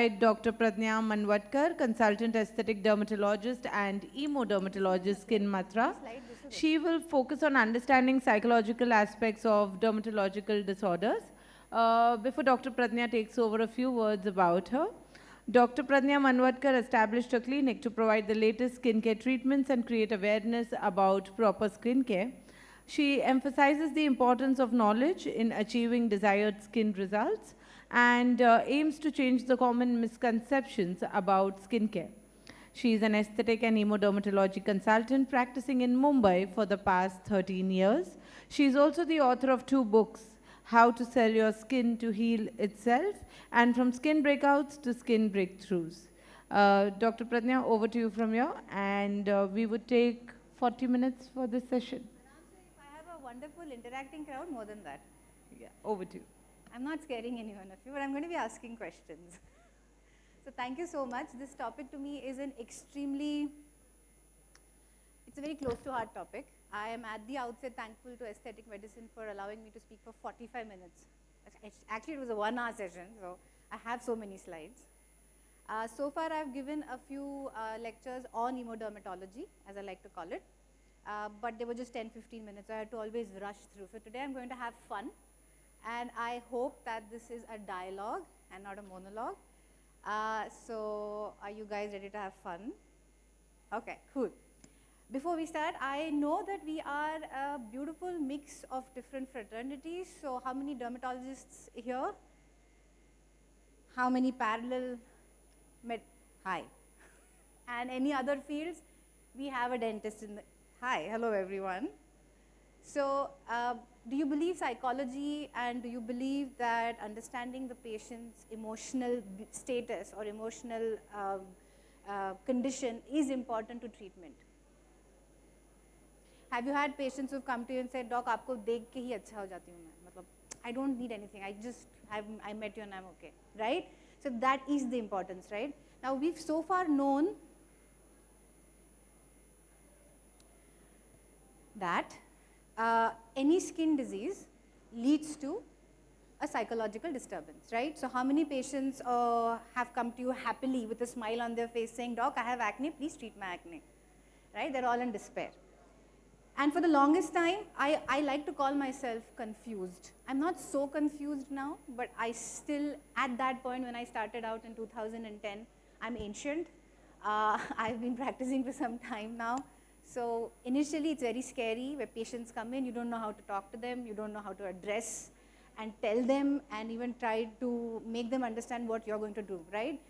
Dr. Pradnya Manvatkar, consultant aesthetic dermatologist and dermatologist Skin Matra. She will focus on understanding psychological aspects of dermatological disorders. Before Dr. Pradnya takes over, a few words about her. Dr. Pradnya Manvatkar established a clinic to provide the latest skincare treatments and create awareness about proper skincare. She emphasizes the importance of knowledge in achieving desired skin results and aims to change the common misconceptions about skincare. She is an aesthetic and hemodermatology consultant practicing in Mumbai for the past 13 years. She is also the author of 2 books, How to Sell Your Skin to Heal Itself and From Skin Breakouts to Skin Breakthroughs. Dr. Pradnya, over to you from here, and we would take 40 minutes for this session. If I have a wonderful interacting crowd, more than that. Yeah, over to you. I'm not scaring anyone of you, but I'm going to be asking questions. So thank you so much. This topic to me is an extremely, it's a very close to heart topic. I am at the outset thankful to aesthetic medicine for allowing me to speak for 45 minutes. Actually, it was a 1-hour session, so I have so many slides. So far, I've given a few lectures on hemodermatology, as I like to call it. But they were just 10-15 minutes, so I had to always rush through. So today I'm going to have fun, and I hope that this is a dialogue and not a monologue. So are you guys ready to have fun? Okay, cool. Before we start, I know that we are a beautiful mix of different fraternities. So how many dermatologists here? How many parallel Hi. And any other fields? We have a dentist in the, hi, hello everyone. So do you believe psychology, and do you believe that understanding the patient's emotional status or emotional condition is important to treatment? Have you had patients who've come to you and said, Doc, aapko dekh ke hi acha ho jati hu main. Matlab, I don't need anything. I met you and I'm okay, right? So that is the importance, right? Now we've so far known that any skin disease leads to a psychological disturbance, right? So how many patients have come to you happily with a smile on their face saying, Doc, I have acne, please treat my acne, right? They're all in despair. And for the longest time, I like to call myself confused. I'm not so confused now, but I still, at that point when I started out in 2010, I'm ancient. I've been practicing for some time now. So initially it's very scary where patients come in, you don't know how to talk to them, you don't know how to address and tell them and even try to make them understand what you're going to do, right?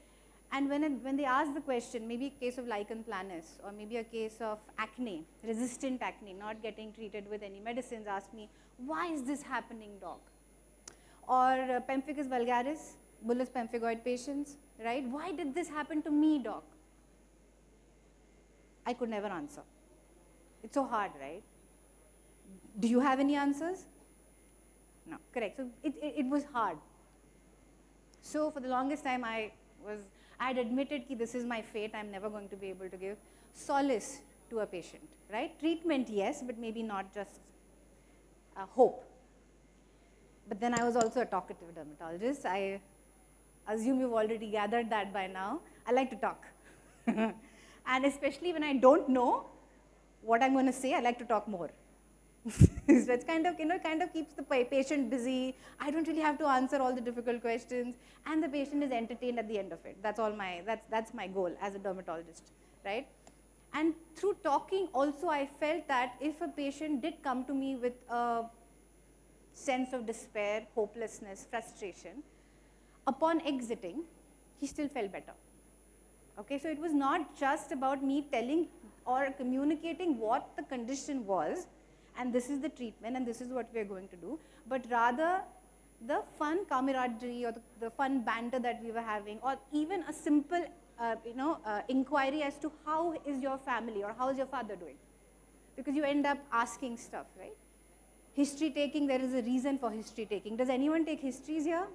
And when they ask the question, maybe a case of lichen planus or maybe a case of acne, resistant acne, not getting treated with any medicines, ask me, why is this happening, doc? Or pemphigus vulgaris, bullous pemphigoid patients, right? Why did this happen to me, doc? I could never answer. It's so hard, right? Do you have any answers? No, correct. So it was hard. So for the longest time I had admitted that this is my fate, I'm never going to be able to give solace to a patient, right? Treatment, yes, but maybe not just hope. But then I was also a talkative dermatologist. I assume you've already gathered that by now. I like to talk. And especially when I don't know what I'm going to say, I like to talk more. So it's kind of, kind of keeps the patient busy. I don't really have to answer all the difficult questions, and the patient is entertained at the end of it. That's all that's my goal as a dermatologist, right? And through talking also, I felt that if a patient did come to me with a sense of despair, hopelessness, frustration, upon exiting, he still felt better. Okay, so it was not just about me telling or communicating what the condition was, and this is the treatment and this is what we are going to do, but rather the fun camaraderie or the fun banter that we were having, or even a simple inquiry as to how is your family or how is your father doing, because you end up asking stuff, right? History taking, there is a reason for history taking. Does anyone take histories here?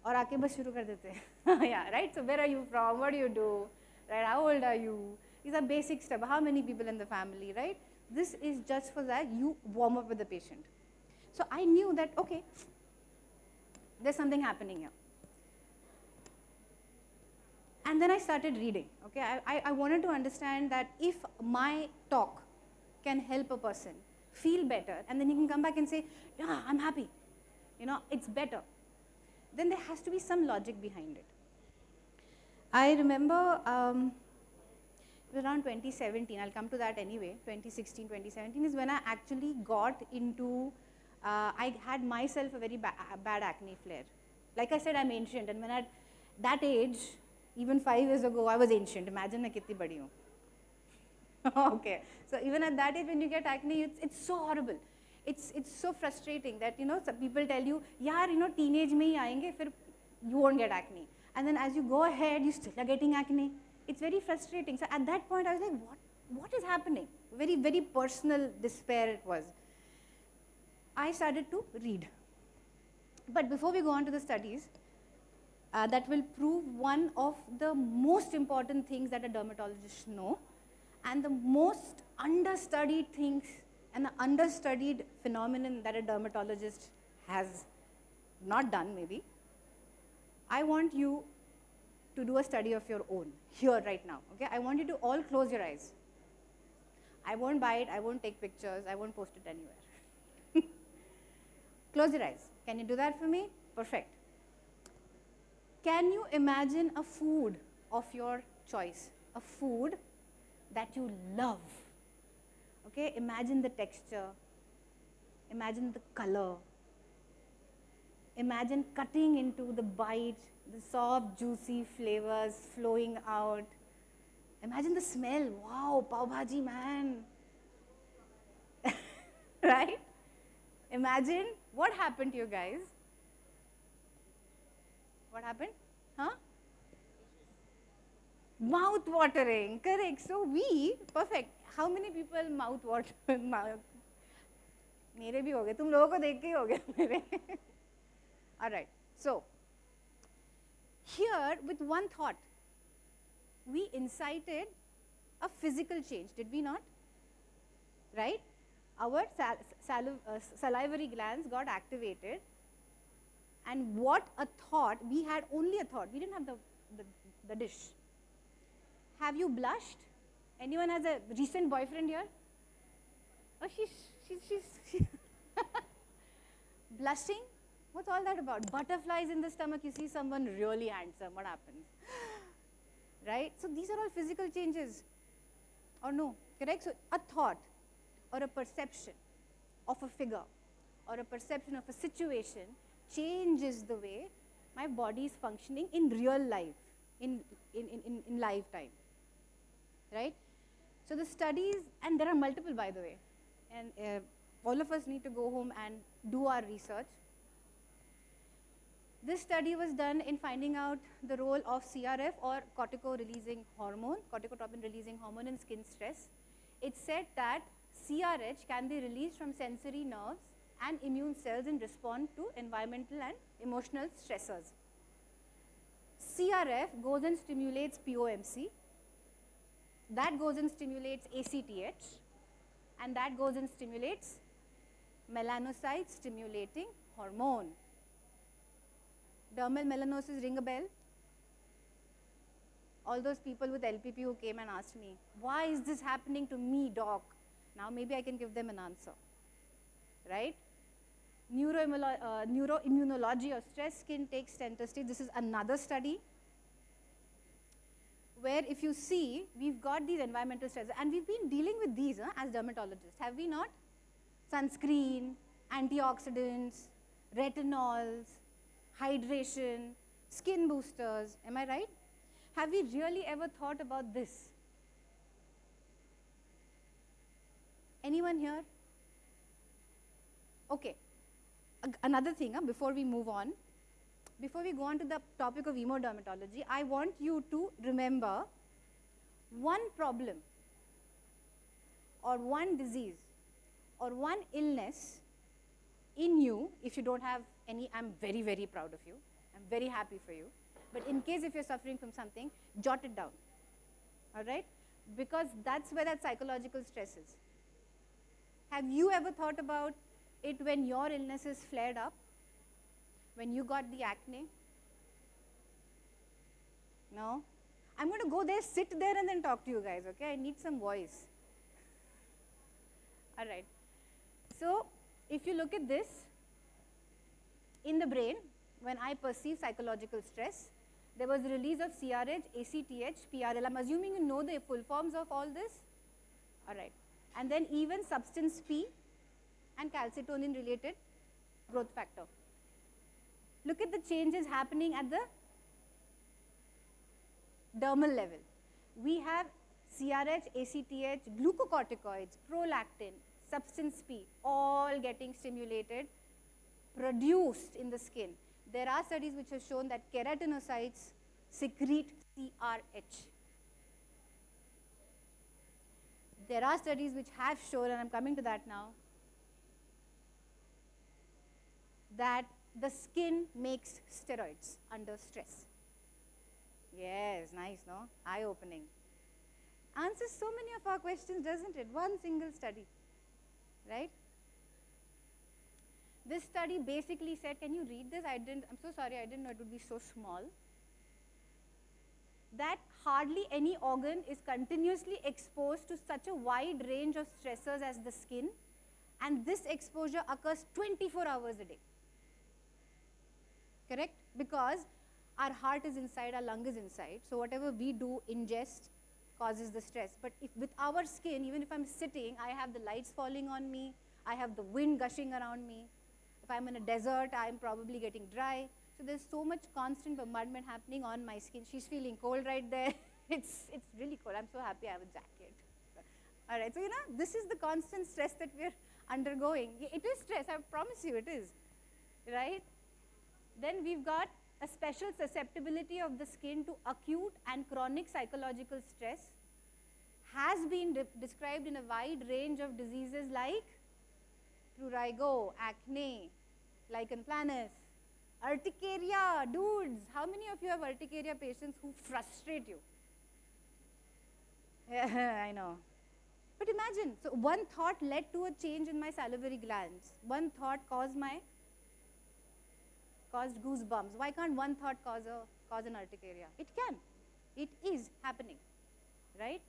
Or aake bas shuru kar dete hain. Yeah, right? So where are you from? What do you do? Right? How old are you? These are basic stuff. How many people in the family, right? This is just for that you warm up with the patient. So I knew that, okay, there's something happening here. And then I started reading, okay? I wanted to understand that if my talk can help a person feel better, and then he can come back and say, yeah, I'm happy, you know, it's better, then there has to be some logic behind it. I remember it was around 2017, I'll come to that anyway, 2016, 2017 is when I actually got into, I had myself a very bad acne flare. Like I said, I'm ancient, and when at that age, even 5 years ago, I was ancient. Imagine मैं कितनी बड़ी हूँ. Okay, so even at that age, when you get acne, it's so horrible. It's so frustrating that, you know, some people tell you, yaar, you know, teenage में ही आएंगे, फिर you won't get acne. And then as you go ahead, you still are getting acne. It's very frustrating. So at that point, I was like, what is happening? Very, very personal despair it was. I started to read. But before we go on to the studies, that will prove one of the most important things that a dermatologist know, and the most understudied things and the understudied phenomenon that a dermatologist has not done maybe. I want you to do a study of your own here right now, okay? I want you to all close your eyes. I won't buy it, I won't take pictures, I won't post it anywhere. Close your eyes. Can you do that for me? Perfect. Can you imagine a food of your choice? A food that you love. Okay, imagine the texture. Imagine the color. Imagine cutting into the bite, the soft, juicy flavors flowing out. Imagine the smell. Wow, pav bhaji, man. Right? Imagine what happened to you guys. What happened? Huh? Mouth watering, correct. So we, perfect. How many people mouth water? मेरे भी हो गए, तुम लोगों को देख के ही हो गए मेरे. All right. So here, with one thought, we incited a physical change, did we not? Right? Our salivary glands got activated, and what a thought, we had only a thought, we didn't have the dish. Have you blushed? Anyone has a recent boyfriend here? Oh, she's blushing? What's all that about? Butterflies in the stomach, you see someone really handsome, what happens? Right? So these are all physical changes, or no? Correct? So a thought or a perception of a figure or a perception of a situation changes the way my body is functioning in real life, in lifetime, right? So the studies, and there are multiple by the way, and all of us need to go home and do our research. This study was done in finding out the role of CRF or cortico-releasing hormone, corticotropin-releasing hormone in skin stress. It said that CRH can be released from sensory nerves and immune cells in response to environmental and emotional stressors. CRF goes and stimulates POMC, that goes and stimulates ACTH, and that goes and stimulates melanocyte stimulating hormone. Dermal melanosis, ring a bell? All those people with LPP who came and asked me, why is this happening to me, doc? Now maybe I can give them an answer, right? Neuroimmunology or stress skin takes center stage. This is another study where if you see, we've got these environmental stresses, and we've been dealing with these as dermatologists, have we not? Sunscreen, antioxidants, retinols, hydration, skin boosters, am I right? Have we really ever thought about this? Anyone here? Okay. Another thing, before we move on, before we go on to the topic of hemodermatology, I want you to remember one problem or one disease or one illness in you. If you don't have any, I'm very, very proud of you. I'm very happy for you. But in case if you're suffering from something, jot it down, all right? Because that's where that psychological stress is. Have you ever thought about it when your illnesses flared up? When you got the acne? No? I'm going to go there, sit there, and then talk to you guys, okay? I need some voice. All right. So if you look at this, in the brain, when I perceive psychological stress, there was the release of CRH, ACTH, PRL. I'm assuming you know the full forms of all this. All right. And then even substance P and calcitonin related growth factor. Look at the changes happening at the dermal level. We have CRH, ACTH, glucocorticoids, prolactin, substance P, all getting stimulated, produced in the skin. There are studies which have shown that keratinocytes secrete CRH. There are studies which have shown, and I'm coming to that now, that the skin makes steroids under stress. Yes, nice, no? Eye-opening. Answers so many of our questions, doesn't it? One single study, right? This study basically said, can you read this? I'm so sorry, I didn't know it would be so small. That hardly any organ is continuously exposed to such a wide range of stressors as the skin, and this exposure occurs 24 hours a day. Correct? Because our heart is inside, our lung is inside, so whatever we do, ingest, causes the stress. But if with our skin, even if I'm sitting, I have the lights falling on me, I have the wind gushing around me. If I'm in a desert, I'm probably getting dry. So there's so much constant bombardment happening on my skin. She's feeling cold right there. It's really cold. I'm so happy I have a jacket. All right, so you know, this is the constant stress that we're undergoing. It is stress, I promise you it is, right? Then we've got a special susceptibility of the skin to acute and chronic psychological stress, has been described in a wide range of diseases like prurigo, acne, lichen planus, urticaria. Dudes, how many of you have urticaria patients who frustrate you? Yeah, I know. But imagine, so one thought led to a change in my salivary glands. One thought caused goosebumps. Why can't one thought cause an urticaria? It can. It is happening, right?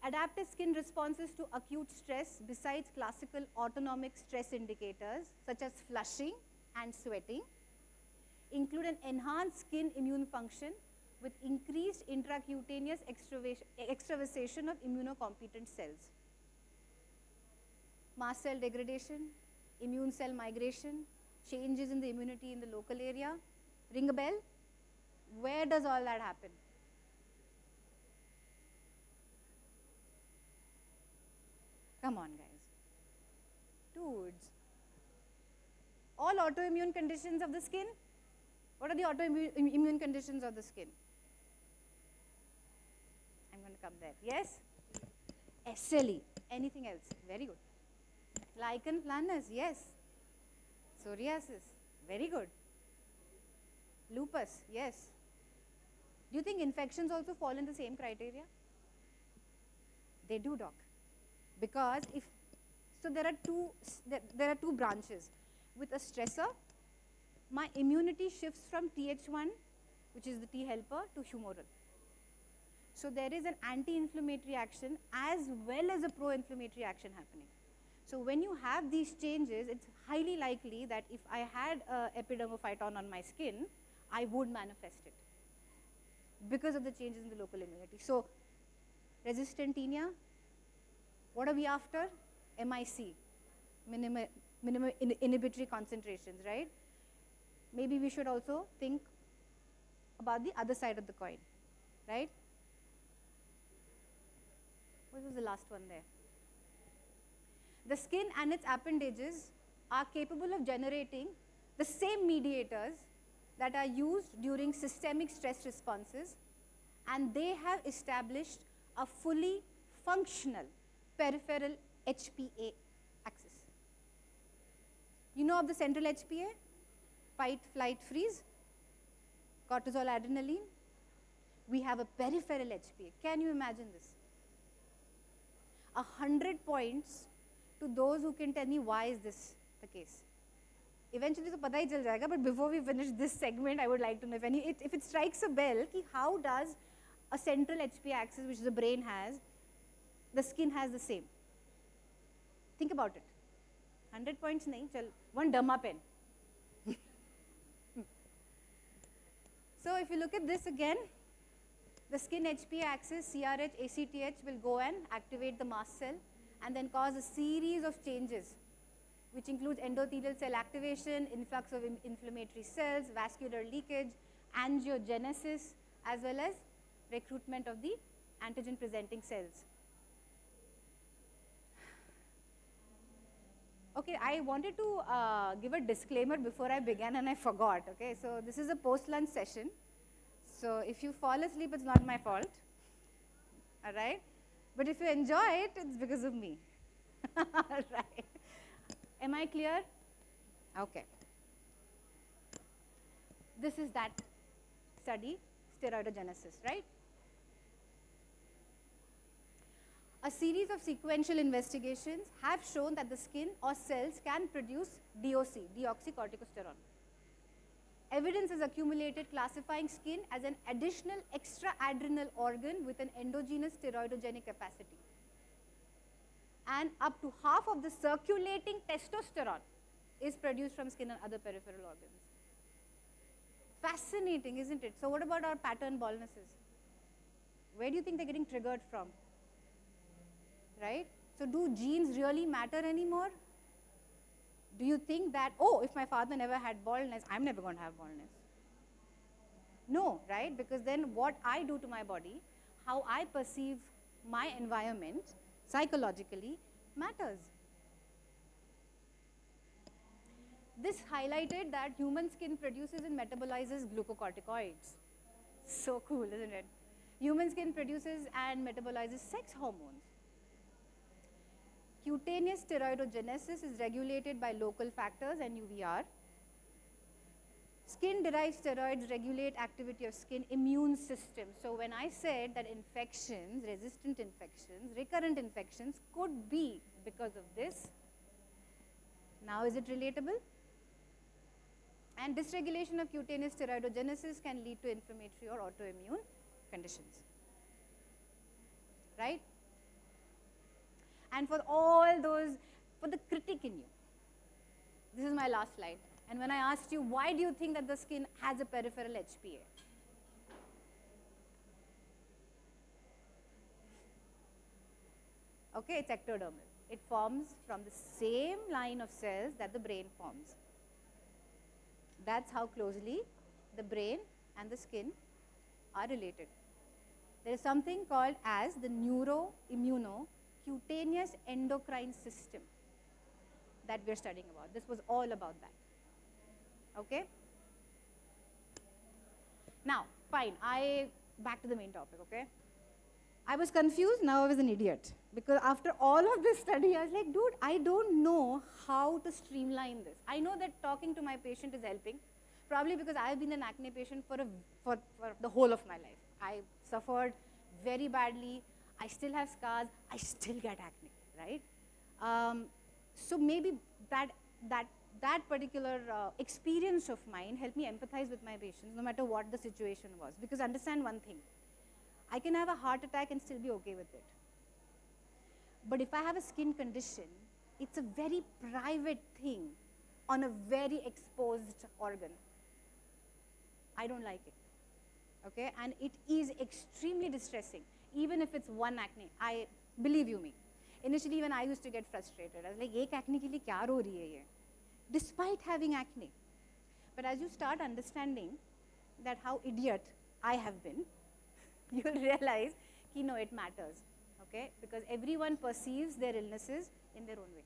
Adaptive skin responses to acute stress, besides classical autonomic stress indicators such as flushing and sweating, include an enhanced skin immune function with increased intracutaneous extravasation of immunocompetent cells. Mast cell degradation, immune cell migration, changes in the immunity in the local area. Ring a bell? Where does all that happen? Come on, guys. Dudes. All autoimmune conditions of the skin? What are the autoimmune conditions of the skin? I'm going to come there. Yes? SLE. Anything else? Very good. Lichen planus. Yes. Psoriasis. Very good. Lupus. Yes. Do you think infections also fall in the same criteria? They do, doc. Because there are two branches. With a stressor, my immunity shifts from Th1, which is the T helper, to humoral. So there is an anti-inflammatory action as well as a pro-inflammatory action happening. So when you have these changes, it's highly likely that if I had epidermophyton on my skin, I would manifest it because of the changes in the local immunity. So resistant tinea, what are we after? MIC, minimum inhibitory concentrations, right? Maybe we should also think about the other side of the coin, right? What was the last one there? The skin and its appendages are capable of generating the same mediators that are used during systemic stress responses, and they have established a fully functional peripheral HPA axis. You know of the central HPA? Fight, flight, freeze, cortisol, adrenaline. We have a peripheral HPA. Can you imagine this? 100 points to those who can tell me why is this the case. Eventually तो पता ही चल जाएगा, but before we finish this segment, I would like to know if it strikes a bell, कि how does a central HP axis, which the brain has, the skin has the same. Think about it. 100 points nahi, chal, one derma pen. So if you look at this again, the skin HP axis, CRH, ACTH will go and activate the mast cell and then cause a series of changes, which includes endothelial cell activation, influx of inflammatory cells, vascular leakage, angiogenesis, as well as recruitment of the antigen presenting cells. Okay, I wanted to give a disclaimer before I began and I forgot. Okay, so this is a post-lunch session. So if you fall asleep, it's not my fault. All right? But if you enjoy it, it's because of me. All right. Am I clear? Okay. This is that study, steroidogenesis, right? A series of sequential investigations have shown that the skin or cells can produce DOC, deoxycorticosterone. Evidence is accumulated classifying skin as an additional extra-adrenal organ with an endogenous steroidogenic capacity. And up to half of the circulating testosterone is produced from skin and other peripheral organs. Fascinating, isn't it? So what about our pattern baldnesses? Where do you think they're getting triggered from? Right? So do genes really matter anymore? Do you think that, oh, if my father never had baldness, I'm never going to have baldness? No, right? Because then what I do to my body, how I perceive my environment psychologically matters. This highlighted that human skin produces and metabolizes glucocorticoids. So cool, isn't it? Human skin produces and metabolizes sex hormones. Cutaneous steroidogenesis is regulated by local factors and UVR. Skin-derived steroids regulate activity of skin immune system. So when I said that infections, resistant infections, recurrent infections could be because of this, now is it relatable? And dysregulation of cutaneous steroidogenesis can lead to inflammatory or autoimmune conditions. Right? And for all those, for the critic in you, this is my last slide. And when I asked you, why do you think that the skin has a peripheral HPA? Okay, it's ectodermal. It forms from the same line of cells that the brain forms. That's how closely the brain and the skin are related. There is something called as the neuroimmunocutaneous endocrine system that we're studying about. This was all about that. Okay? Now, fine, back to the main topic, okay? I was confused, now I was an idiot. Because after all of this study, I was like, dude, I don't know how to streamline this. I know that talking to my patient is helping, probably because I have been an acne patient for the whole of my life. I suffered very badly, I still have scars, I still get acne, right? So maybe that particular experience of mine helped me empathize with my patients, no matter what the situation was. Because understand one thing, I can have a heart attack and still be okay with it. But if I have a skin condition, it's a very private thing on a very exposed organ. I don't like it, okay? And it is extremely distressing, even if it's one acne. Believe you me, initially when I used to get frustrated, I was like, ek acne ke liye kya ro rahi hai ye? Despite having acne. But as you start understanding that how idiot I have been, you'll realize that no, it matters, okay? Because everyone perceives their illnesses in their own way.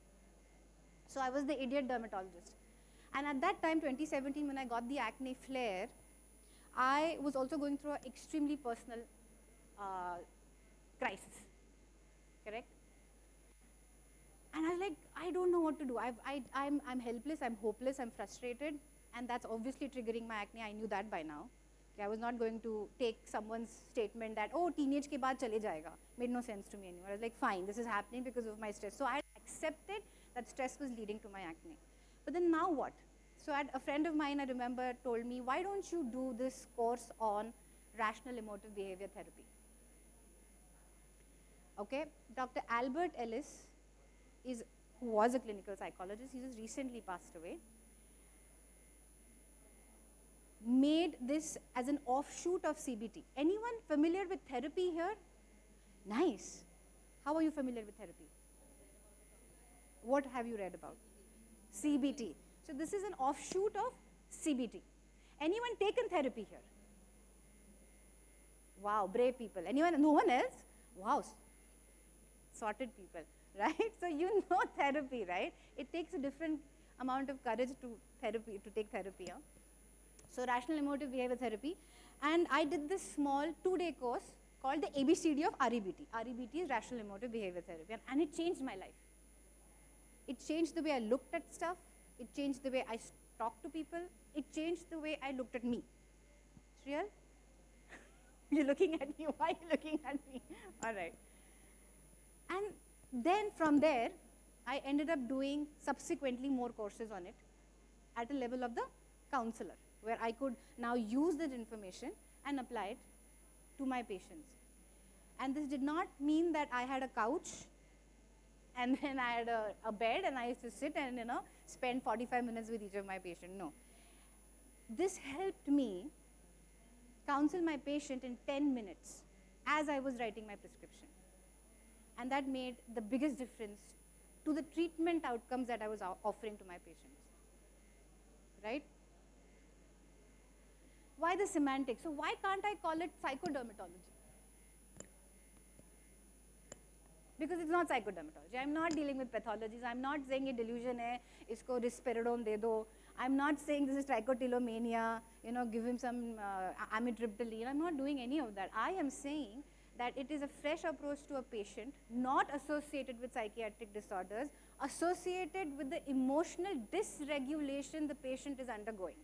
So I was the idiot dermatologist. And at that time, 2017, when I got the acne flare, I was also going through an extremely personal crisis, correct? And I was like, I don't know what to do. I'm helpless, I'm hopeless, I'm frustrated, and that's obviously triggering my acne. I knew that by now. I was not going to take someone's statement that, oh, teenage ke baad chale jayega. Made no sense to me anymore. I was like, fine, this is happening because of my stress. So I accepted that stress was leading to my acne. But then now what? So a friend of mine, I remember, told me, why don't you do this course on rational emotive behavior therapy? Okay, Dr. Albert Ellis who was a clinical psychologist, he just recently passed away, made this as an offshoot of CBT. Anyone familiar with therapy here? Nice. How are you familiar with therapy? What have you read about? CBT. So this is an offshoot of CBT. Anyone taken therapy here? Wow, brave people. Anyone? No one else? Wow, sorted people, right? So you know therapy, right? It takes a different amount of courage to take therapy. Huh? So rational emotive behavior therapy. And I did this small 2-day course called the ABCD of REBT. REBT is rational emotive behavior therapy. And it changed my life. It changed the way I looked at stuff. It changed the way I talked to people. It changed the way I looked at me. It's real? You're looking at me. Why are you looking at me? All right. And then from there, I ended up doing subsequently more courses on it at a level of the counselor, where I could now use that information and apply it to my patients. And this did not mean that I had a couch and then I had a bed and I used to sit and spend 45 minutes with each of my patients. No. This helped me counsel my patient in 10 minutes as I was writing my prescription. And that made the biggest difference to the treatment outcomes that I was offering to my patients. Right? Why the semantics? So why can't I call it psychodermatology? Because it's not psychodermatology. I'm not dealing with pathologies. I'm not saying a delusion hai, isko risperidone de do. I'm not saying this is trichotillomania, give him some amitriptyline. I'm not doing any of that. I am saying that it is a fresh approach to a patient, not associated with psychiatric disorders, associated with the emotional dysregulation the patient is undergoing.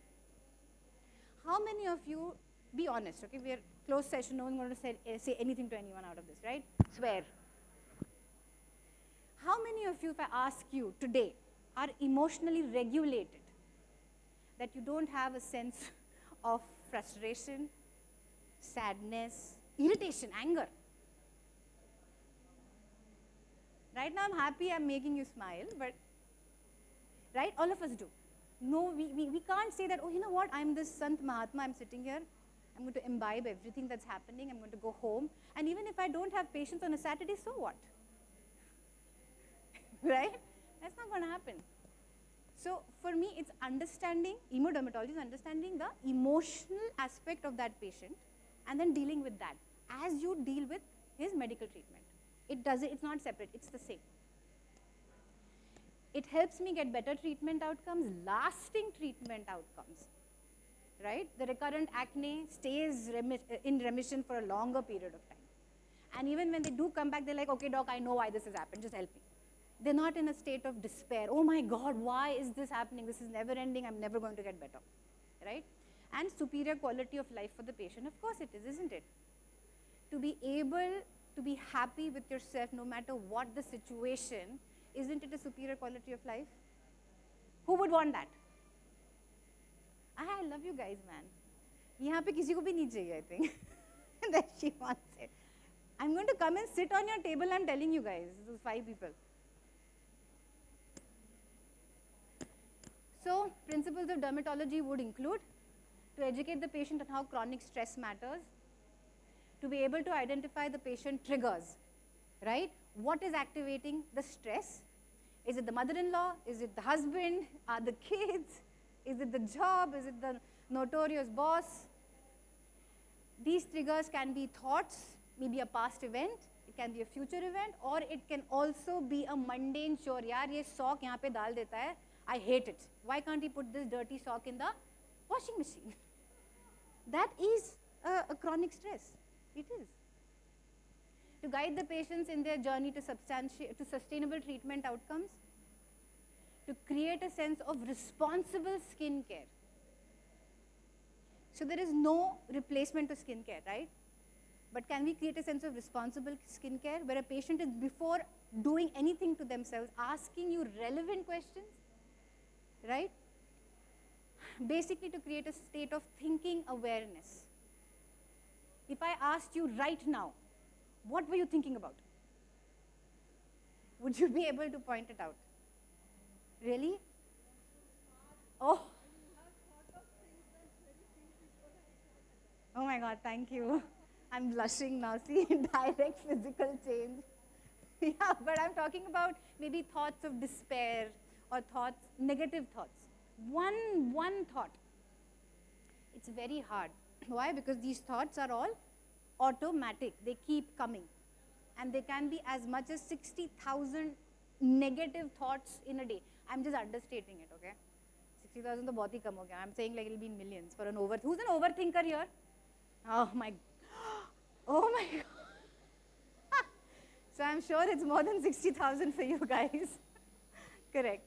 How many of you, be honest, okay, we are closed session, no one's going to say anything to anyone out of this, right? Swear. How many of you, if I ask you today, are emotionally regulated, that you don't have a sense of frustration, sadness, irritation, anger? Right now I'm happy I'm making you smile, but right, all of us do. No, we can't say that, oh, you know what, I'm this Sant Mahatma, I'm sitting here, I'm going to imbibe everything that's happening, I'm going to go home, and even if I don't have patients on a Saturday, so what? Right? That's not going to happen. So for me, it's understanding, emodermatology is understanding the emotional aspect of that patient and then dealing with that as you deal with his medical treatment. It's not separate, it's the same. It helps me get better treatment outcomes, lasting treatment outcomes, right? The recurrent acne stays in remission for a longer period of time. And even when they do come back, they're like, okay, doc, I know why this has happened, just help me. They're not in a state of despair. Oh my God, why is this happening? This is never ending, I'm never going to get better, right? And superior quality of life for the patient, of course it is, isn't it? To be able to be happy with yourself no matter what the situation, isn't it a superior quality of life? Who would want that? I love you guys, man. Yahan pe kisi ko bhi nahi chahiye, I think. That she wants it. I'm going to come and sit on your table, I'm telling you guys, those 5 people. So, principles of dermatology would include to educate the patient on how chronic stress matters, to be able to identify the patient triggers, right? What is activating the stress? Is it the mother-in-law? Is it the husband? Are the kids? Is it the job? Is it the notorious boss? These triggers can be thoughts, maybe a past event, it can be a future event, or it can also be a mundane chore. Yaar, ye sock yahan pe dal deta hai, I hate it. Why can't he put this dirty sock in the washing machine? That is a chronic stress. It is. To guide the patients in their journey to sustainable treatment outcomes, to create a sense of responsible skin care. So there is no replacement to skin care, right? But can we create a sense of responsible skin care where a patient is, before doing anything to themselves, asking you relevant questions, right? basically to create a state of thinking awareness. If I asked you right now, what were you thinking about? Would you be able to point it out? Really? Oh. Oh my God, thank you. I'm blushing now. See, direct physical change. Yeah, but I'm talking about maybe thoughts of despair or thoughts, negative thoughts. One thought. It's very hard. Why? Because these thoughts are all automatic. They keep coming. And they can be as much as 60,000 negative thoughts in a day. I'm just understating it, okay? 60,000 to bahut hi kam ho gaya. I'm saying like it'll be in millions for an who's an overthinker here? Oh my, oh my God. So I'm sure it's more than 60,000 for you guys. Correct.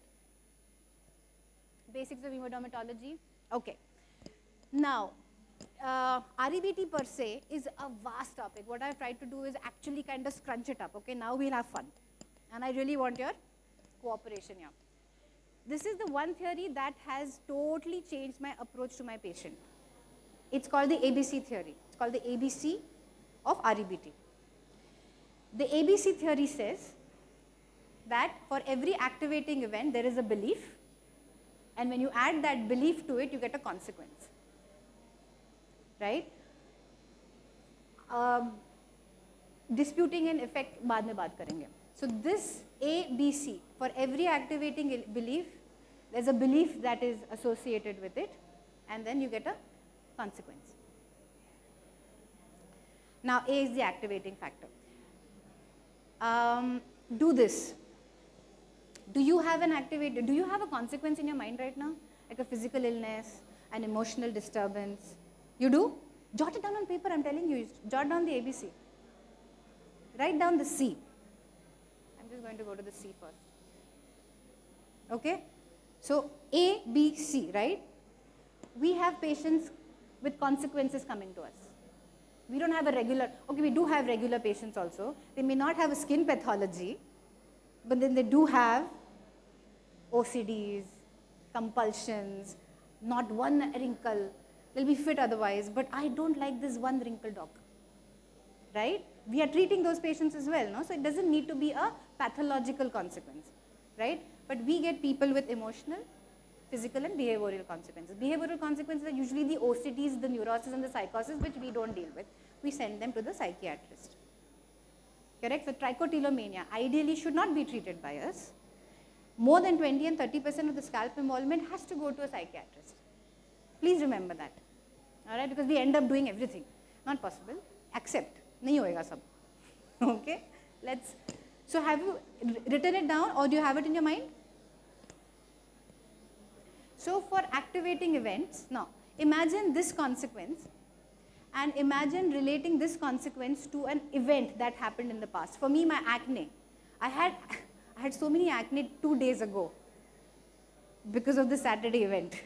Basics of hemodermatology. Okay. Now, REBT per se is a vast topic. What I've tried to do is actually kind of scrunch it up. Okay, now we'll have fun. And I really want your cooperation here. This is the one theory that has totally changed my approach to my patient. It's called the ABC theory. It's called the ABC of REBT. The ABC theory says that for every activating event, there is a belief. And when you add that belief to it, you get a consequence. Right? Disputing an effect, baad mein baat karenge. So this ABC, for every activating belief, there's a belief that is associated with it, and then you get a consequence. Now A is the activating factor. Do this. Do you have an do you have a consequence in your mind right now? Like a physical illness, an emotional disturbance? You do? Jot it down on paper, I'm telling you. Jot down the ABC. Write down the C. I'm just going to go to the C first. Okay? So A, B, C, right? We have patients with consequences coming to us. We don't have a regular, okay, we do have regular patients also. They may not have a skin pathology, but then they do have OCDs, compulsions, not one wrinkle. They'll be fit otherwise, but I don't like this one wrinkle doc. Right? We are treating those patients as well, no? So it doesn't need to be a pathological consequence, right? But we get people with emotional, physical and behavioral consequences. Behavioral consequences are usually the OCDs, the neuroses and the psychosis, which we don't deal with. We send them to the psychiatrist. Correct? So trichotillomania ideally should not be treated by us. More than 20 and 30% of the scalp involvement has to go to a psychiatrist. Please remember that. All right? Because we end up doing everything. Not possible. Accept. Nahi hoega sab. Okay? Let's. So have you written it down or do you have it in your mind? So for activating events, now imagine this consequence and imagine relating this consequence to an event that happened in the past. For me, my acne. I had so many acne 2 days ago because of the Saturday event.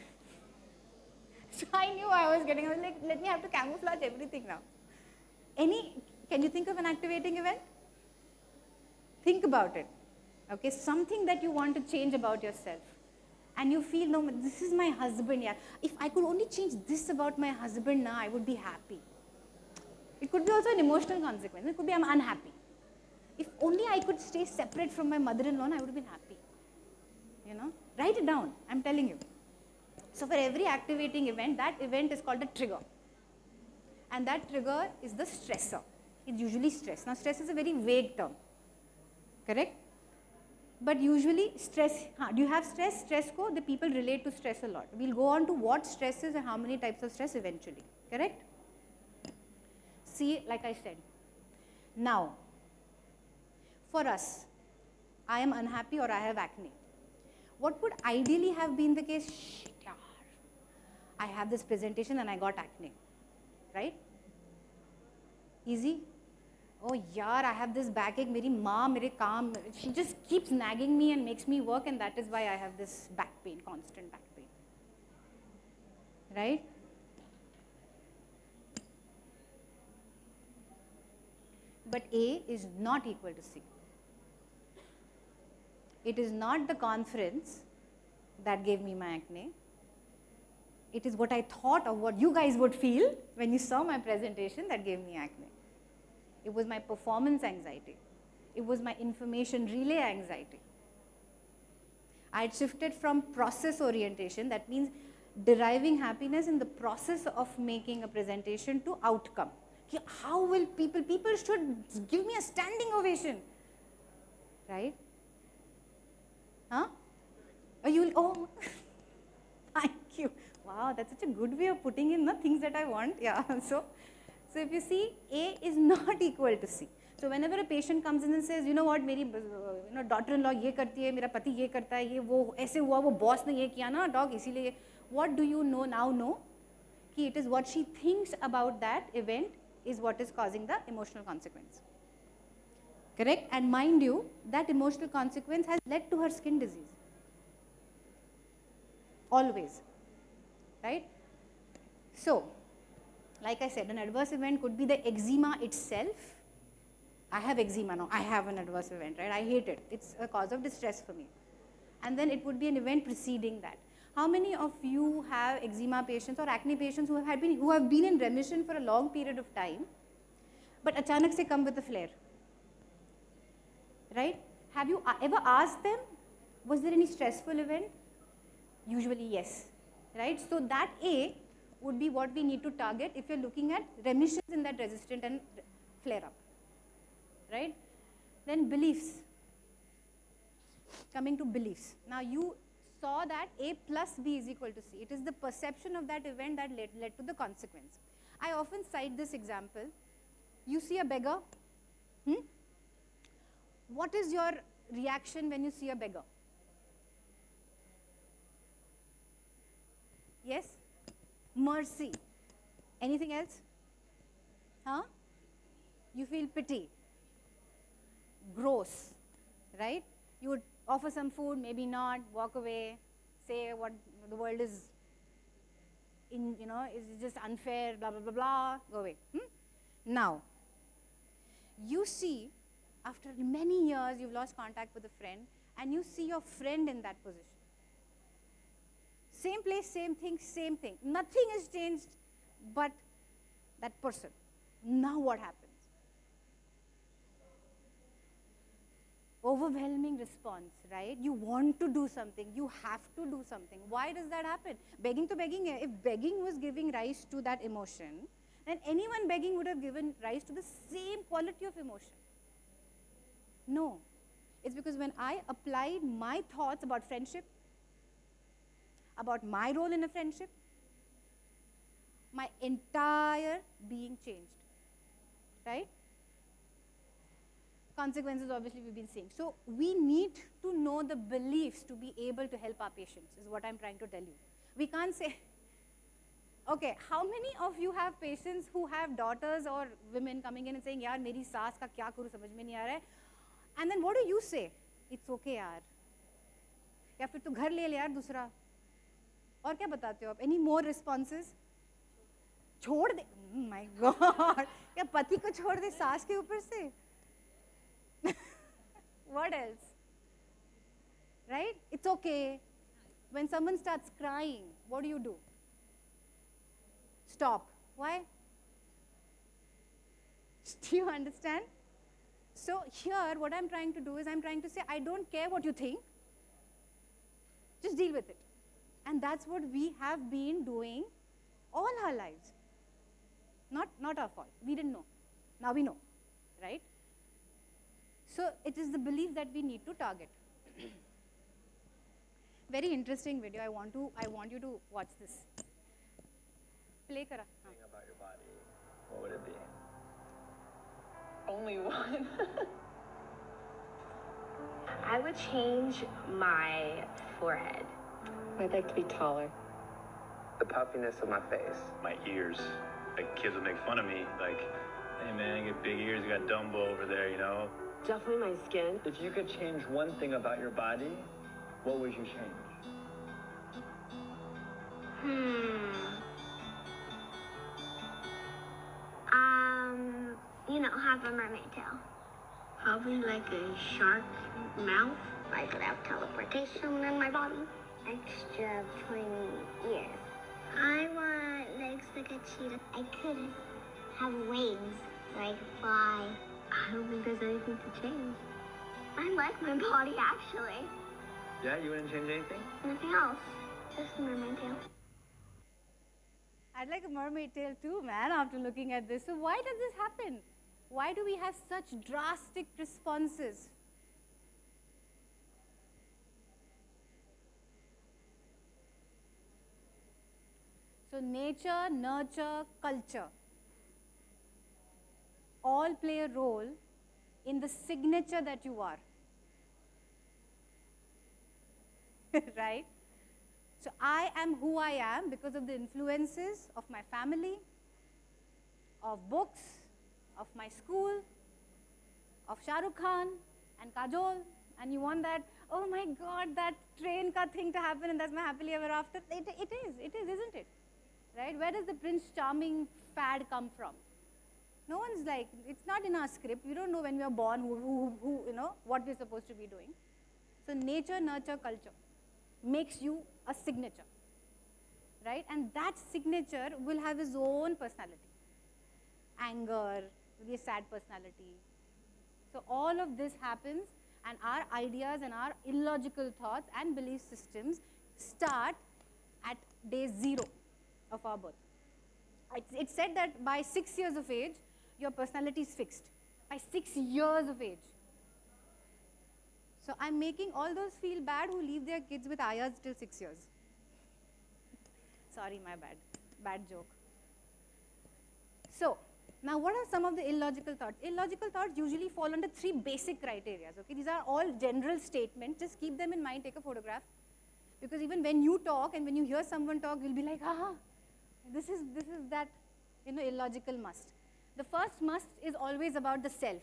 So I knew I was like, let me have to camouflage everything now. Can you think of an activating event? Think about it. Okay, something that you want to change about yourself. And you feel, no, this is my husband, yeah. If I could only change this about my husband now, I would be happy. It could be also an emotional consequence. It could be I'm unhappy. If only I could stay separate from my mother-in-law, I would have been happy. You know, write it down, I'm telling you. So for every activating event, that event is called a trigger. And that trigger is the stressor. It's usually stress. Now stress is a very vague term. Correct? But usually stress, do you have stress? Stress ko, the people relate to stress a lot. We'll go on to what stress is and how many types of stress eventually. Correct? See, like I said. Now, for us, I am unhappy or I have acne. What would ideally have been the case? Shit, yaar. I have this presentation and I got acne. Right? Easy? Oh yaar, I have this backache, meri maa, mere kaam, she just keeps nagging me and makes me work, and that is why I have this back pain, constant back pain. Right? But A is not equal to C. It is not the conference that gave me my acne. It is what I thought of what you guys would feel when you saw my presentation that gave me acne. It was my performance anxiety. It was my information relay anxiety. I had shifted from process orientation, that means deriving happiness in the process of making a presentation, to outcome. How will people should give me a standing ovation, right? Huh? Oh, thank you. Wow, that's such a good way of putting in the things that I want. Yeah, so if you see, A is not equal to C. So whenever a patient comes in and says, you know what, मेरी daughter-in-law ये करती है, मेरा पति ये करता है, ये वो ऐसे हुआ, वो boss ने ये किया ना, dog इसीलिए, what do you now know? कि it is what she thinks about that event is what is causing the emotional consequence. Correct? And mind you, that emotional consequence has led to her skin disease. Always. Right? So, like I said, an adverse event could be the eczema itself. I have eczema now. I have an adverse event, right? I hate it. It's a cause of distress for me. And then it would be an event preceding that. How many of you have eczema patients or acne patients who have been in remission for a long period of time, but achanak se come with a flare? Right? Have you ever asked them, was there any stressful event? Usually yes. Right? So that A would be what we need to target if you're looking at remissions in that resistant and flare up. Right? Then beliefs. Coming to beliefs. Now you saw that A plus B is equal to C. It is the perception of that event that led to the consequence. I often cite this example. You see a beggar. What is your reaction when you see a beggar? Yes? Mercy. Anything else? Huh? You feel pity. Gross. Right? You would offer some food, maybe not, walk away, say what the world is is just unfair, blah, blah, blah, blah, go away. Now, you see, after many years, you've lost contact with a friend, and you see your friend in that position. Same place, same thing, same thing. Nothing has changed but that person. Now what happens? Overwhelming response, right? You want to do something. You have to do something. Why does that happen? Begging to begging. If begging was giving rise to that emotion, then anyone begging would have given rise to the same quality of emotion. No. It's because when I applied my thoughts about friendship, about my role in a friendship, my entire being changed, right? Consequences, obviously, we've been seeing. So we need to know the beliefs to be able to help our patients, is what I'm trying to tell you. We can't say, okay, how many of you have patients who have daughters or women coming in and saying, yaar, meri saas ka kya karu, samajh mein nahi aa raha hai. And then what do you say? It's okay, yaar. Ya fir tu ghar le le yaar dusra. और क्या बताते हो आप? Any more responses? छोड़ दे. Oh my God. क्या पति को छोड़ दे सास के ऊपर से? What else? Right? It's okay. When someone starts crying, what do? Stop. Why? Do you understand? So here, what I'm trying to do is I'm trying to say, I don't care what you think. Just deal with it. And that's what we have been doing all our lives. Not our fault. We didn't know. Now we know, right? So it is the belief that we need to target. Very interesting video. I want you to watch this. Play kara. Thing about your body, what would it be? Only one. I would change my forehead. I'd like to be taller. The puffiness of my face. My ears. Like, kids would make fun of me, like, hey man, you get big ears, you got Dumbo over there, you know? Definitely my skin. If you could change one thing about your body, what would you change? Have a mermaid tail. Probably like a shark mouth. I could have teleportation in my body. Extra pointy ears. I want legs like a cheetah. I could have wings so I could fly. I don't think there's anything to change. I like my body, actually. Yeah, you wouldn't change anything? Nothing else. Just a mermaid tail. I'd like a mermaid tail too, man, after looking at this. So why does this happen? Why do we have such drastic responses? So nature, nurture, culture all play a role in the signature that you are. Right? So I am who I am because of the influences of my family, of books, of my school, of Shah Rukh Khan and Kajol, and you want that, oh my God, that train ka thing to happen and that's my happily ever after. It is, isn't it? Right? Where does the Prince Charming fad come from? No one's like, it's not in our script. We don't know when we are born who you know, what we're supposed to be doing. So nature, nurture, culture makes you a signature, right? And that signature will have its own personality. Anger, maybe a sad personality. So all of this happens, and our ideas and our illogical thoughts and belief systems start at day 0 of our birth. It's said that by 6 years of age, your personality is fixed. By 6 years of age. So I'm making all those feel bad who leave their kids with ayahs till 6 years. Sorry, my bad. Bad joke. So, now what are some of the illogical thoughts? Illogical thoughts usually fall under 3 basic criteria. Okay? These are all general statements. Just keep them in mind, take a photograph. Because even when you talk and when you hear someone talk, you'll be like, aha, this is that, you know, illogical must. The first must is always about the self,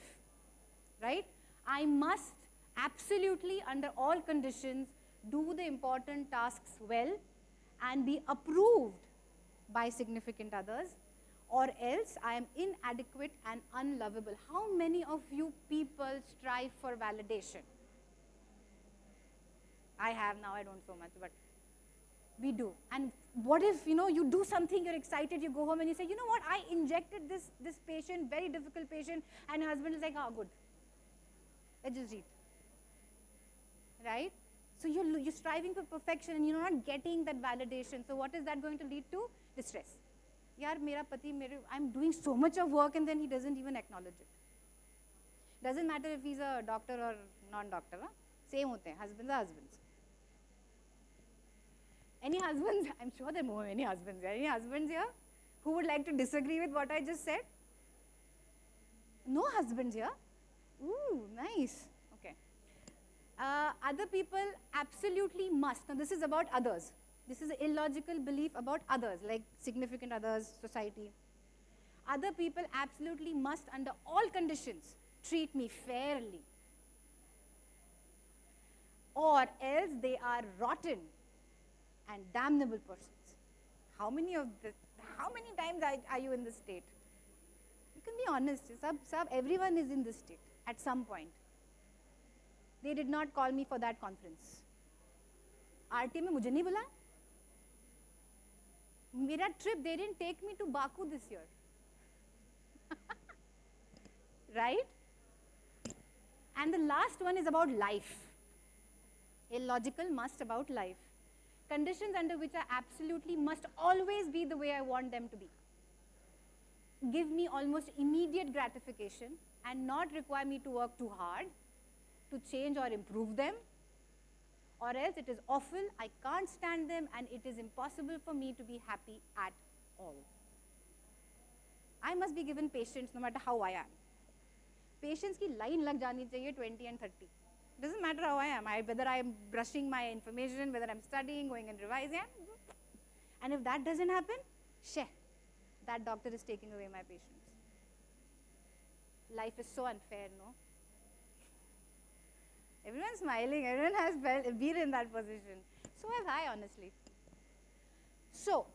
right? I must absolutely, under all conditions, do the important tasks well and be approved by significant others, or else I am inadequate and unlovable. How many of you people strive for validation? I have, now I don't so much, but we do. And what if, you know, you do something, you're excited, you go home and you say, you know what, I injected this patient, very difficult patient, and your husband is like, oh, good. Let's just eat. Right? So you're striving for perfection and you're not getting that validation. So what is that going to lead to? Distress. Yaar, mera pati, I'm doing so much of work and then he doesn't even acknowledge it. Doesn't matter if he's a doctor or non-doctor. Huh? Same hote hain. Husbands are husbands. Any husbands? I'm sure there are many husbands here. Any husbands here who would like to disagree with what I just said? No husbands here? Ooh, nice. Okay. Other people absolutely must. Now, this is about others. This is an illogical belief about others, like significant others, society. Other people absolutely must, under all conditions, treat me fairly. Or else they are rotten and damnable persons. How many times are you in this state? You can be honest. Everyone is in this state at some point. They did not call me for that conference. RT में मुझे नहीं बुलाया. मेरा trip, they didn't take me to Baku this year. Right? And the last one is about life. Illogical must about life. Conditions under which I absolutely must always be the way I want them to be. Give me almost immediate gratification and not require me to work too hard to change or improve them, or else it is awful, I can't stand them, and it is impossible for me to be happy at all. I must be given patience no matter how I am. Patience ki line lag jani chahiye 20 and 30. Doesn't matter how I am, whether I am brushing my information, whether I'm studying, going and revising. And if that doesn't happen, that doctor is taking away my patience. Life is so unfair, no? Everyone's smiling, everyone has been in that position. So have I, honestly. So,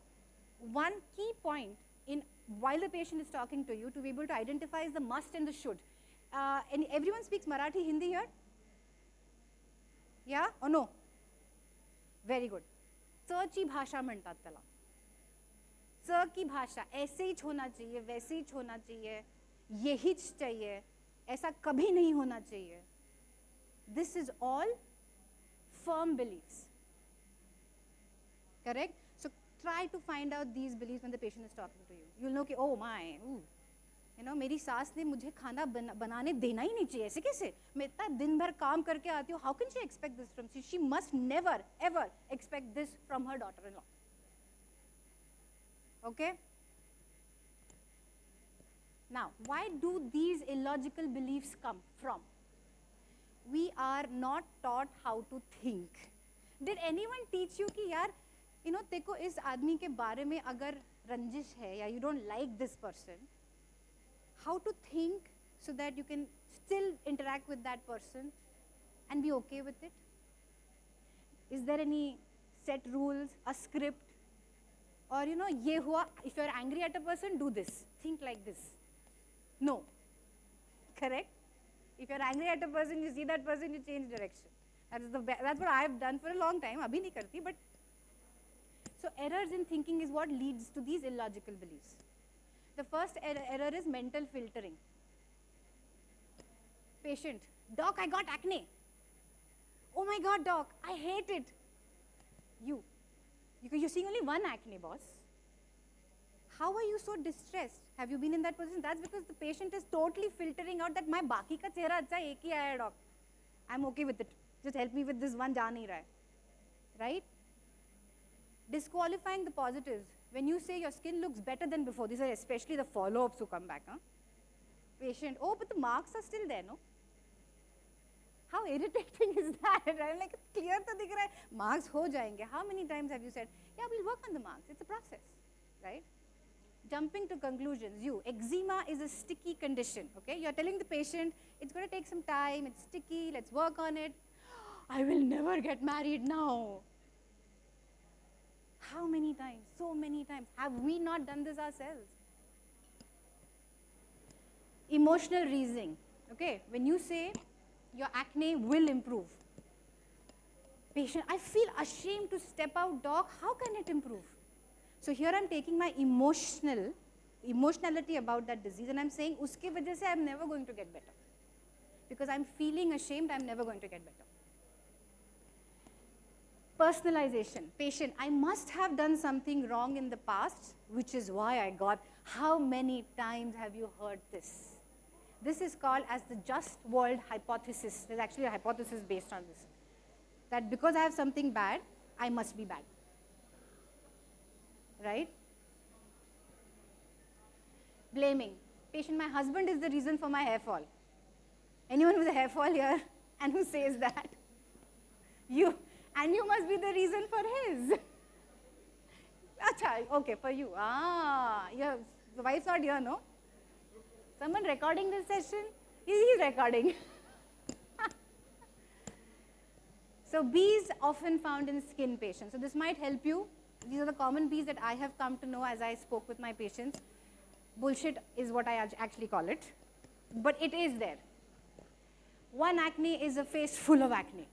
one key point while the patient is talking to you, to be able to identify is the must and the should. And everyone speaks Marathi, Hindi here? Yeah or no? Very good. Searchy bhasha म्हणतात त्याला. च की भाषा ऐसे ही होना चाहिए, वैसे ही होना चाहिए, यही चाहिए, ऐसा कभी नहीं होना चाहिए. This is all firm beliefs. Correct? So try to find out these beliefs when the patient is talking to you. You'll know कि oh my, you know, मेरी सास ने मुझे खाना बनाने देना ही नहीं चाहिए. ऐसे कैसे? मैं इतना दिन भर काम करके आती हूँ. How can she expect this from? She must never ever expect this from her daughter-in-law. Okay? Now, why do these illogical beliefs come from? We are not taught how to think. Did anyone teach you कि यार, you know, तेको इस आदमी के बारे में अगर रंजिश है या you don't like this person, how to think so that you can still interact with that person and be okay with it? Is there any set rules, a script? Or you know, ye hua, if you are angry at a person, do this, think like this. No. Correct? If you are angry at a person, you see that person, you change direction. That's what I have done for a long time. Abhi nahi karti, but so errors in thinking is what leads to these illogical beliefs. The first error is mental filtering. Patient, doc, I got acne. Oh my God, doc, I hate it. You're seeing only one acne, boss. How are you so distressed? Have you been in that position? That's because the patient is totally filtering out that my baki ka chehra acha ek hi aaya doc. I'm okay with it. Just help me with this one, ja nahi raha hai. Right? Disqualifying the positives. When you say your skin looks better than before, these are especially the follow-ups who come back. Huh? Patient, oh, but the marks are still there, no? How irritating is that? I'm like, clear to dikh raha hai. Marks ho jayenge. How many times have you said, yeah, we'll work on the marks. It's a process, right? Jumping to conclusions. Eczema is a sticky condition, okay? You're telling the patient, it's going to take some time, it's sticky, let's work on it. I will never get married now. How many times? So many times. Have we not done this ourselves? Emotional reasoning, okay? When you say your acne will improve, patient, I feel ashamed to step out, doc, how can it improve? So here I'm taking my emotionality about that disease and I'm saying, uske wajah se I'm never going to get better. Because I'm feeling ashamed, I'm never going to get better. Personalization. Patient, I must have done something wrong in the past, which is why I got. How many times have you heard this? This is called as the just world hypothesis. There's actually a hypothesis based on this. That because I have something bad, I must be bad. Right? Blaming. Patient, my husband is the reason for my hair fall. Anyone with a hair fall here and who says that? You must be the reason for his. Acha, okay, for you. The wife's not here, no? Someone recording this session? He's recording. So bees often found in skin patients. So this might help you. These are the common bees that I have come to know as I spoke with my patients. Bullshit is what I actually call it. But it is there. One acne is a face full of acne.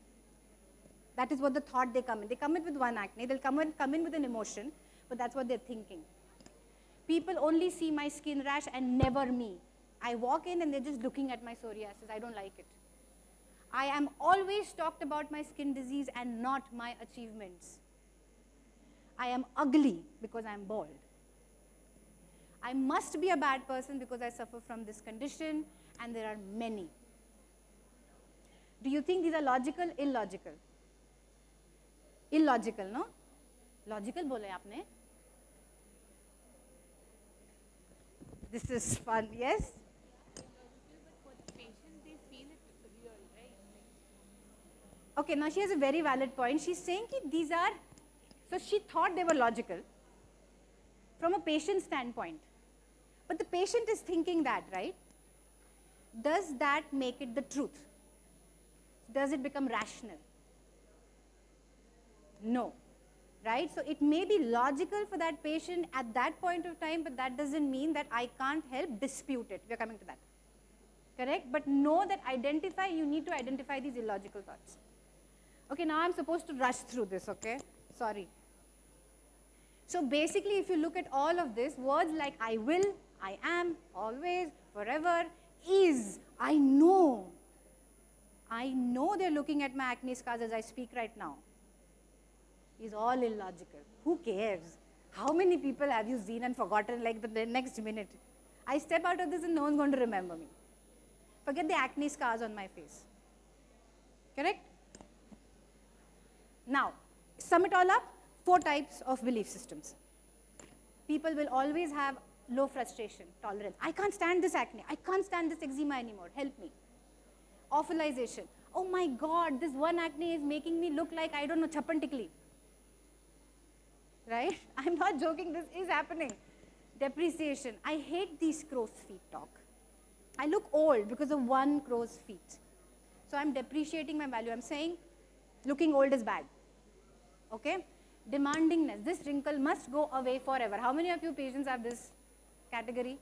That is what the thought they come in. They come in with one acne. They'll come in with an emotion, but that's what they're thinking. People only see my skin rash and never me. I walk in and they're just looking at my psoriasis. I don't like it. I am always talked about my skin disease and not my achievements. I am ugly because I am bald. I must be a bad person because I suffer from this condition, and there are many. Do you think these are logical? Illogical. Illogical, no? Logical bole aapne. This is fun, yes? Okay, now she has a very valid point. She's saying that these are, so she thought they were logical from a patient standpoint. But the patient is thinking that, right? Does that make it the truth? Does it become rational? No, right? So it may be logical for that patient at that point of time, but that doesn't mean that I can't help dispute it. We're coming to that. Correct? But know that you need to identify these illogical thoughts. Okay, now I'm supposed to rush through this, okay? Sorry. So basically, if you look at all of this, words like I will, I am, always, forever, is, I know they're looking at my acne scars as I speak right now, is all illogical. Who cares? How many people have you seen and forgotten like the next minute? I step out of this and no one's going to remember me. Forget the acne scars on my face. Correct? Now, sum it all up, 4 types of belief systems. People will always have low frustration, tolerance. I can't stand this acne. I can't stand this eczema anymore. Help me. Awfulization. Oh my God, this one acne is making me look like, I don't know, chappan tikli. Right? I'm not joking, this is happening. Depreciation. I hate these crow's feet talk. I look old because of one crow's feet. So I'm depreciating my value. I'm saying looking old is bad. Okay? Demandingness. This wrinkle must go away forever. How many of you patients have this category?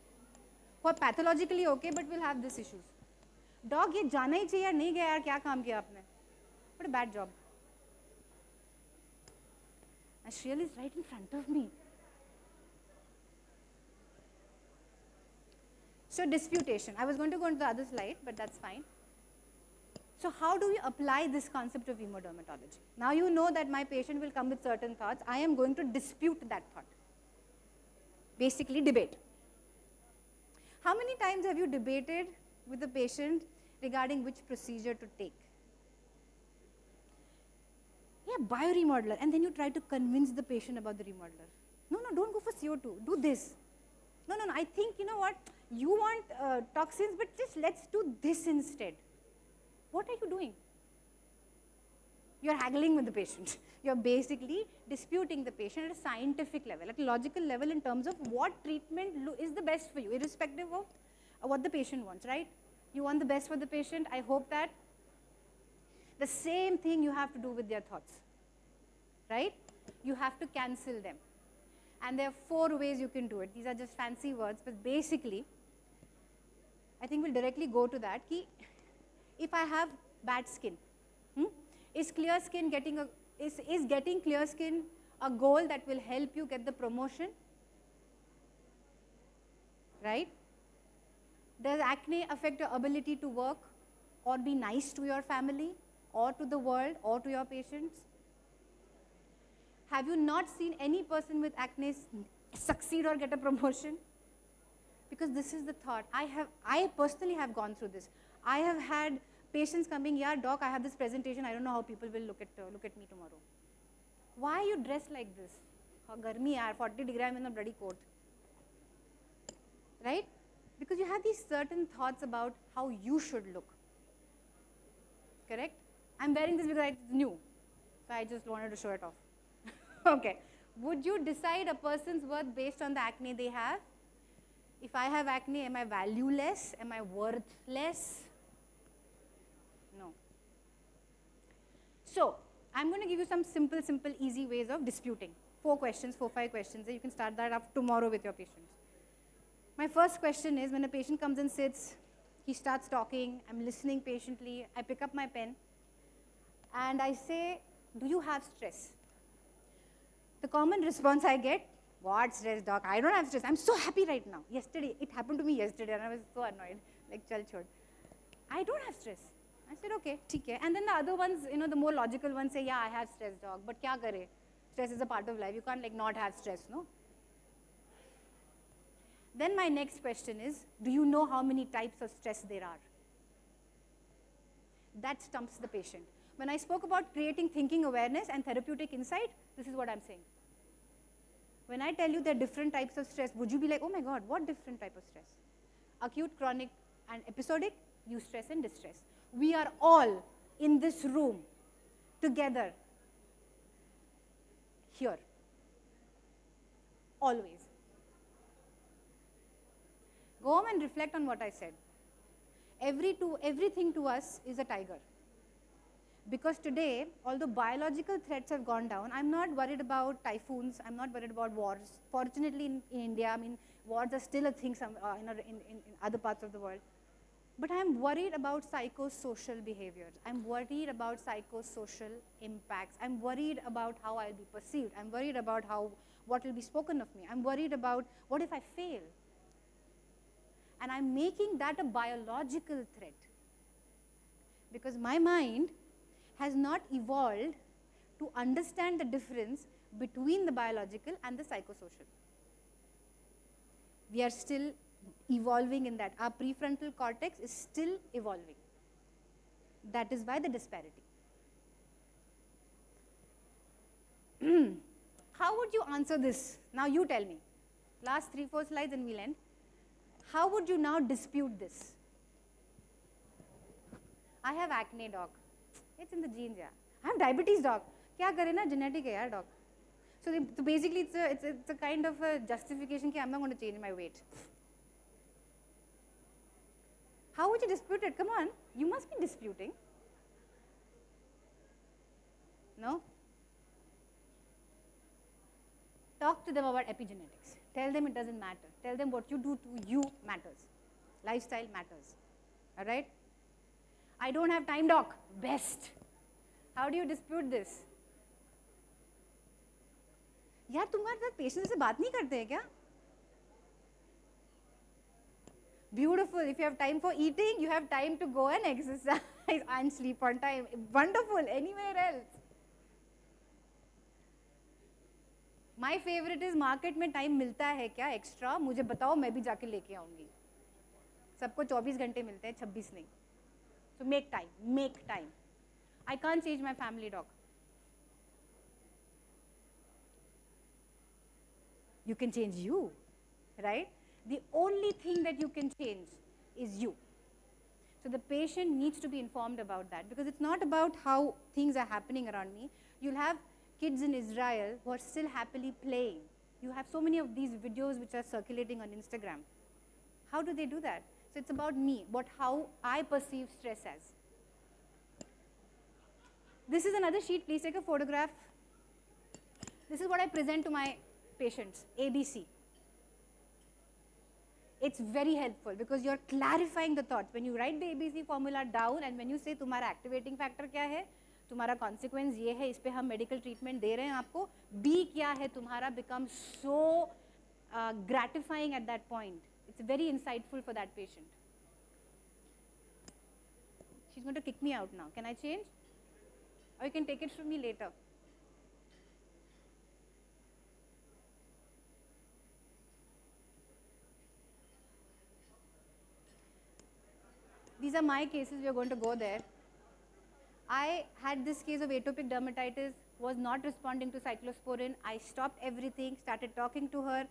Who are pathologically okay but will have these issues. Dog, ये जाना ही चाहिए नहीं गया यार क्या काम किया आपने? What a bad job. Ashriyal is right in front of me. So disputation. I was going to go into the other slide, but that's fine. So how do we apply this concept of hemodermatology? Now you know that my patient will come with certain thoughts. I am going to dispute that thought. Basically debate. How many times have you debated with the patient regarding which procedure to take? Yeah, bioremodeler, and then you try to convince the patient about the remodeler. No, don't go for CO2, do this. No, I think, you know what, you want toxins, but just let's do this instead. What are you doing? You're haggling with the patient. You're basically disputing the patient at a scientific level, at a logical level in terms of what treatment is the best for you, irrespective of what the patient wants, right? You want the best for the patient. I hope that the same thing you have to do with their thoughts, right? You have to cancel them. And there are 4 ways you can do it. These are just fancy words, but basically, I think we'll directly go to that. If I have bad skin, is clear skin getting is getting clear skin a goal that will help you get the promotion? Right? Does acne affect your ability to work or be nice to your family or to the world or to your patients? Have you not seen any person with acne succeed or get a promotion? Because this is the thought. I personally have gone through this. I have had patients coming, yeah, doc, I have this presentation. I don't know how people will look at me tomorrow. Why are you dressed like this? Garmi yaar, 40 degree, I'm in a bloody coat. Right? Because you have these certain thoughts about how you should look. Correct? I'm wearing this because it's new. So I just wanted to show it off. Okay. Would you decide a person's worth based on the acne they have? If I have acne, am I valueless? Am I worthless? No. So, I'm going to give you some simple, easy ways of disputing. 4 questions, 4, 5 questions. You can start that up tomorrow with your patients. My first question is, when a patient comes and sits, he starts talking, I'm listening patiently, I pick up my pen, and I say, do you have stress? The common response I get, what stress, doc? I don't have stress. I'm so happy right now. Yesterday, it happened to me yesterday, and I was so annoyed, like, chal chhod. I don't have stress. I said, okay, theek hai. And then the other ones, you know, the more logical ones say, yeah, I have stress, doc, but kya kare? Stress is a part of life. You can't, like, not have stress, no? Then my next question is, do you know how many types of stress there are? That stumps the patient. When I spoke about creating thinking awareness and therapeutic insight, this is what I'm saying. When I tell you there are different types of stress, would you be like, oh my God, what different type of stress? Acute, chronic, and episodic, eustress and distress. We are all in this room together here. Always. Go home and reflect on what I said. Everything to us is a tiger. Because today, although biological threats have gone down, I'm not worried about typhoons, I'm not worried about wars. Fortunately, in India, I mean, wars are still a thing in other parts of the world. But I'm worried about psychosocial behaviors. I'm worried about psychosocial impacts. I'm worried about how I'll be perceived. I'm worried about what will be spoken of me. I'm worried about what if I fail? And I'm making that a biological threat. Because my mind has not evolved to understand the difference between the biological and the psychosocial. We are still evolving in that. Our prefrontal cortex is still evolving. That is why the disparity. How would you answer this? Now you tell me. Last 3-4 slides and we'll end. How would you now dispute this? I have acne, doc. It's in the genes, yeah. I have diabetes, doc. Kya kare na, genetic hai, yeah, doc. So basically, it's a kind of a justification that I'm not going to change my weight. How would you dispute it? Come on, you must be disputing. No? Talk to them about epigenetics. Tell them it doesn't matter. Tell them what you do to you matters. Lifestyle matters. All right? I don't have time, doc. Best. How do you dispute this? यार तुम्हारे साथ patient से बात नहीं करते हैं क्या? Beautiful. If you have time for eating, you have time to go and exercise and sleep on time. Wonderful. Anywhere else. My favorite is market में time मिलता है क्या extra? मुझे बताओ मैं भी जाके लेके आऊँगी. सबको 24 घंटे मिलते हैं 26 नहीं. So make time. Make time. I can't change my family, doc. You can change you, right? The only thing that you can change is you. So the patient needs to be informed about that because it's not about how things are happening around me. You'll have kids in Israel who are still happily playing. You have so many of these videos which are circulating on Instagram. How do they do that? So it's about me, how I perceive stress as. This is another sheet. Please take a photograph. This is what I present to my patients, ABC. It's very helpful because you're clarifying the thoughts. When you write the ABC formula down and when you say तुम्हारा activating factor क्या है, तुम्हारा consequence ये है, इस पे हम medical treatment दे रहे हैं आपको, B क्या है तुम्हारा becomes so gratifying at that point. It's very insightful for that patient. She's going to kick me out now. Can I change? Or you can take it from me later. These are my cases. We are going to go there. I had this case of atopic dermatitis, was not responding to cyclosporin. I stopped everything, started talking to her,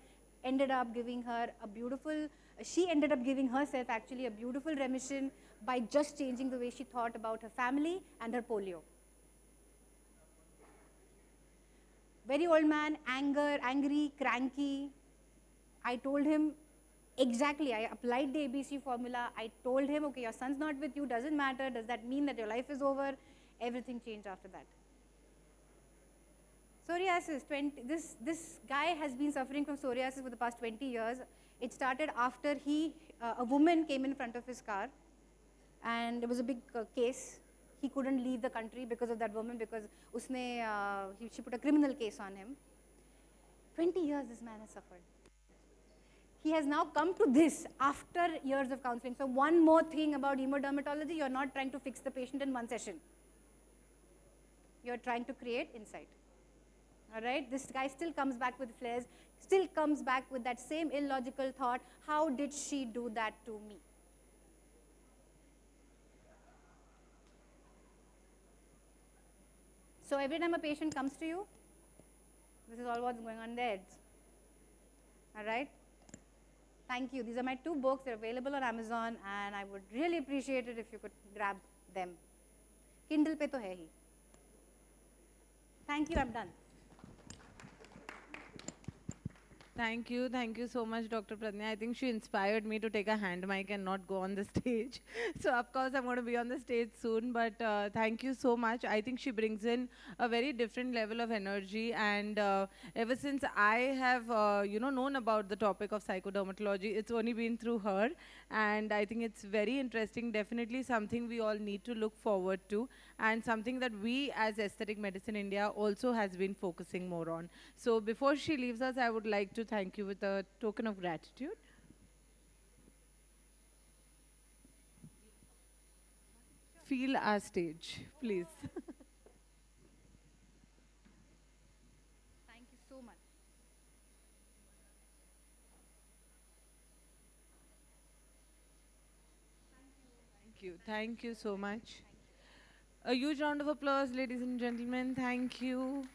ended up giving her a beautiful, she ended up giving herself actually a beautiful remission by just changing the way she thought about her family and her polio. Very old man, angry, cranky. I told him, exactly, I applied the ABC formula. I told him, okay, your son's not with you, doesn't matter. Does that mean that your life is over? Everything changed after that. Psoriasis, this guy has been suffering from psoriasis for the past 20 years. It started after a woman came in front of his car and it was a big case. He couldn't leave the country because of that woman because she put a criminal case on him. 20 years this man has suffered. He has now come to this after years of counseling. So one more thing about hemodermatology, you're not trying to fix the patient in one session. You're trying to create insight. All right, this guy still comes back with flares, still comes back with that same illogical thought, how did she do that to me? So every time a patient comes to you, this is all what's going on there. All right? Thank you. These are my 2 books. They're available on Amazon, and I would really appreciate it if you could grab them. Kindle pe to hai hi. Thank you. I'm done. Thank you so much, Dr. Pradnya. I think she inspired me to take a hand mic and not go on the stage. So of course I'm going to be on the stage soon, but thank you so much. I think she brings in a very different level of energy, and ever since I have, known about the topic of psychodermatology, it's only been through her, and I think it's very interesting. Definitely something we all need to look forward to, and something that we as Aesthetic Medicine India also has been focusing more on. So before she leaves us, I would like to thank you with a token of gratitude. Feel our stage, please. Thank you so much. Thank you. Thank you so much. A huge round of applause, ladies and gentlemen. Thank you.